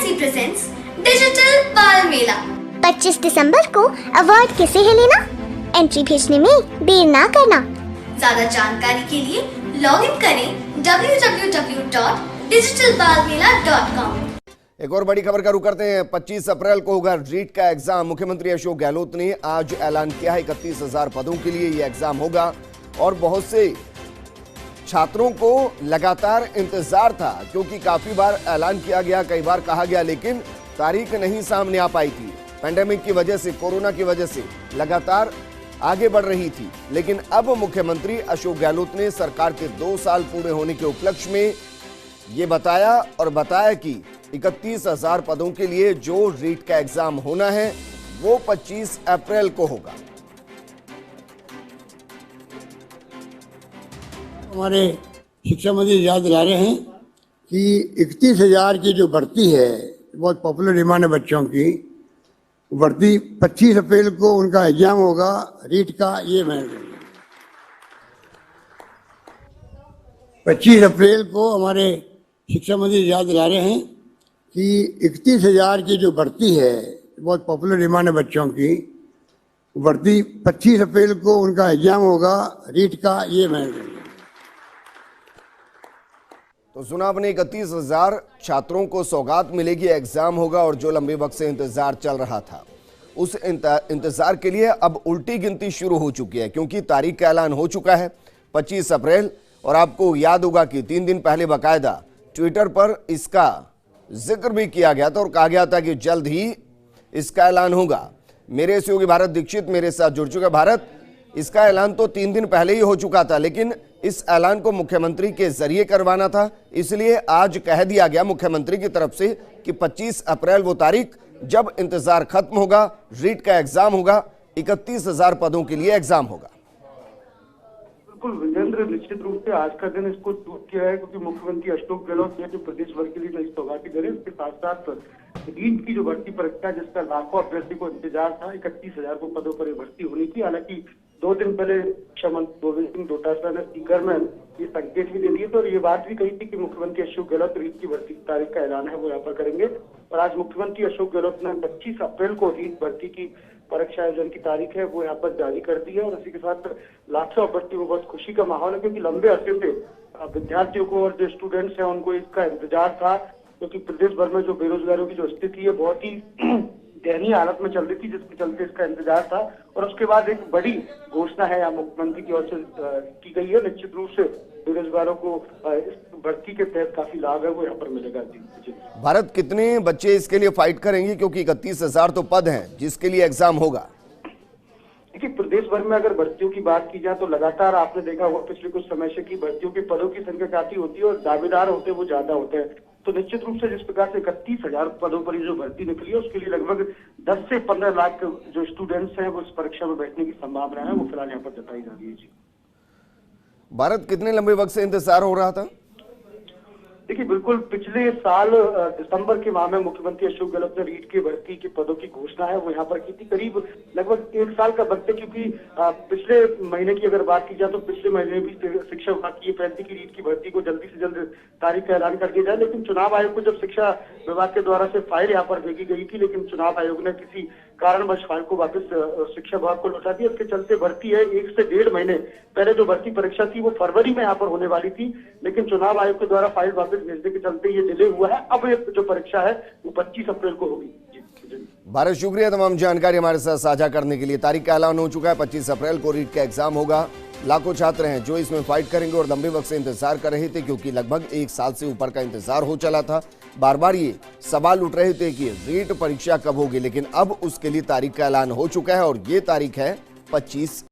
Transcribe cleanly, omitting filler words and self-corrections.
CBSE presents digital बाल मेला 25 दिसंबर को award किसे है लेना? एंट्री भेजने में देर ना करना। ज्यादा जानकारी के लिए लॉग इन करें www.digitalbalmela.com। एक और बड़ी खबर का रुख करते हैं। 25 अप्रैल को होगा रीट का एग्जाम। मुख्यमंत्री अशोक गहलोत ने आज ऐलान किया है 31,000 पदों के लिए यह एग्जाम होगा और बहुत से छात्रों को लगातार इंतजार था, क्योंकि काफी बार ऐलान किया गया, कई बार कहा गया, लेकिन तारीख नहीं सामने आ पाई थी। पैंडेमिक की वजह से, कोरोना की वजह से लगातार आगे बढ़ रही थी। लेकिन अब मुख्यमंत्री अशोक गहलोत ने सरकार के 2 साल पूरे होने के उपलक्ष्य में ये बताया कि 31,000 पदों के लिए जो रीट का एग्जाम होना है वो 25 अप्रैल को होगा। हमारे शिक्षा मंत्री याद दिला रहे हैं कि 31,000 की जो भर्ती है, बहुत पॉपुलर डिमांड है बच्चों की, भर्ती 25 अप्रैल को उनका एग्जाम होगा रीट का। ये मैं 25 अप्रैल को हमारे शिक्षा मंत्री याद दिला रहे हैं कि 31,000 की जो भर्ती है, बहुत पॉपुलर डिमांड है बच्चों की, भर्ती 25 अप्रैल को उनका एग्जाम होगा रीट का। ये मैं तो सुना आपने, 31,000 छात्रों को सौगात मिलेगी, एग्जाम होगा और जो लंबे वक्त से इंतजार चल रहा था उस इंतजार के लिए अब उल्टी गिनती शुरू हो चुकी है, क्योंकि तारीख का ऐलान हो चुका है 25 अप्रैल। और आपको याद होगा कि 3 दिन पहले बाकायदा ट्विटर पर इसका जिक्र भी किया गया था और कहा गया था कि जल्द ही इसका ऐलान होगा। मेरे सहयोगी भारत दीक्षित मेरे साथ जुड़ चुके। भारत, इसका ऐलान तो 3 दिन पहले ही हो चुका था, लेकिन इस ऐलान को मुख्यमंत्री के जरिए करवाना था, इसलिए आज कह दिया गया मुख्यमंत्री की तरफ से कि 25 अप्रैल वो तारीख जब इंतजार खत्म होगा, रीट का एग्जाम होगा, 31,000 पदों के लिए एग्जाम होगा। बिल्कुल विजेंद्र, निश्चित रूप से आज का दिन इसको चूज किया है, क्योंकि मुख्यमंत्री अशोक गहलोत ने जो प्रदेश भर के लिए नई सौगातें करें, उसके साथ साथ रीट की जो भर्ती परीक्षा जिसका लाखों अभ्यर्थी को इंतजार था, 31,000 पदों पर भर्ती होनी थी। हालांकि 2 दिन पहले शिक्षा मंत्री गोविंद सिंह डोटासरा ने स्पीकर में ये संकेत भी दे दिए थे और ये बात भी कही थी कि मुख्यमंत्री अशोक गहलोत रीट की भर्ती तारीख का ऐलान है वो यहाँ पर करेंगे। और आज मुख्यमंत्री अशोक गहलोत ने 25 अप्रैल को रीट भर्ती की परीक्षा आयोजन की तारीख है वो यहाँ पर जारी कर दी है। और इसी के साथ लाखों अभ्यर्थियों को बहुत खुशी का माहौल है, क्योंकि लंबे अरसे से विद्यार्थियों को और जो स्टूडेंट्स हैं उनको इसका इंतजार था, क्योंकि प्रदेश भर में जो बेरोजगारों की जो स्थिति है बहुत ही दयनीय हालत में चल रही थी, जिसके चलते इसका इंतजार था। और उसके बाद एक बड़ी घोषणा है यहाँ मुख्यमंत्री की ओर से की गई है। निश्चित रूप से बेरोजगारों को इस भर्ती के तहत काफी लाभ है वो यहाँ पर मिलेगा। जी भारत, कितने बच्चे इसके लिए फाइट करेंगे, क्योंकि 31,000 तो पद हैं जिसके लिए एग्जाम होगा? देखिए, प्रदेश भर में अगर भर्तियों की बात की जाए तो लगातार आपने देखा होगा पिछले कुछ समय से कि भर्तियों के पदों की संख्या काफी होती है और दावेदार होते हैं वो ज्यादा होते हैं। तो निश्चित रूप से जिस प्रकार से 31,000 पदों पर ये जो भर्ती निकली है उसके लिए लगभग 10 से 15 लाख जो स्टूडेंट्स हैं वो इस परीक्षा में बैठने की संभावना है वो फिलहाल यहाँ पर जताई जा रही है। जी भारत, कितने लंबे वक्त से इंतजार हो रहा था? देखिए, बिल्कुल पिछले साल दिसंबर के माह में मुख्यमंत्री अशोक गहलोत ने रीट की भर्ती के पदों की घोषणा है वो यहाँ पर की थी। करीब लगभग 1 साल का वक्त है, क्योंकि पिछले महीने की अगर बात की जाए तो पिछले महीने भी शिक्षा विभाग की ये पहल थी कि रीट की भर्ती को जल्दी से जल्द तारीख का ऐलान कर दिया जाए। लेकिन चुनाव आयोग को जब शिक्षा विभाग के द्वारा से फाइल यहाँ पर भेजी गई थी, लेकिन चुनाव आयोग ने किसी कारणवश फाइल को वापस शिक्षा विभाग को लौटा दिया। इसके चलते भर्ती है 1 से 1.5 महीने पहले जो भर्ती परीक्षा थी वो फरवरी में यहाँ पर होने वाली थी, लेकिन चुनाव आयोग के द्वारा फाइल वापस भेजने के चलते ये डिले हुआ है। अब ये जो परीक्षा है वो 25 अप्रैल को होगी। भारत, शुक्रिया तमाम जानकारी हमारे साथ साझा करने के लिए। तारीख का ऐलान हो चुका है, 25 अप्रैल को रीट का एग्जाम होगा। लाखों छात्र हैं जो इसमें फाइट करेंगे और लंबे वक्त से इंतजार कर रहे थे, क्योंकि लगभग 1 साल से ऊपर का इंतजार हो चला था। बार बार ये सवाल उठ रहे थे कि रीट परीक्षा कब होगी, लेकिन अब उसके लिए तारीख का ऐलान हो चुका है और ये तारीख है 25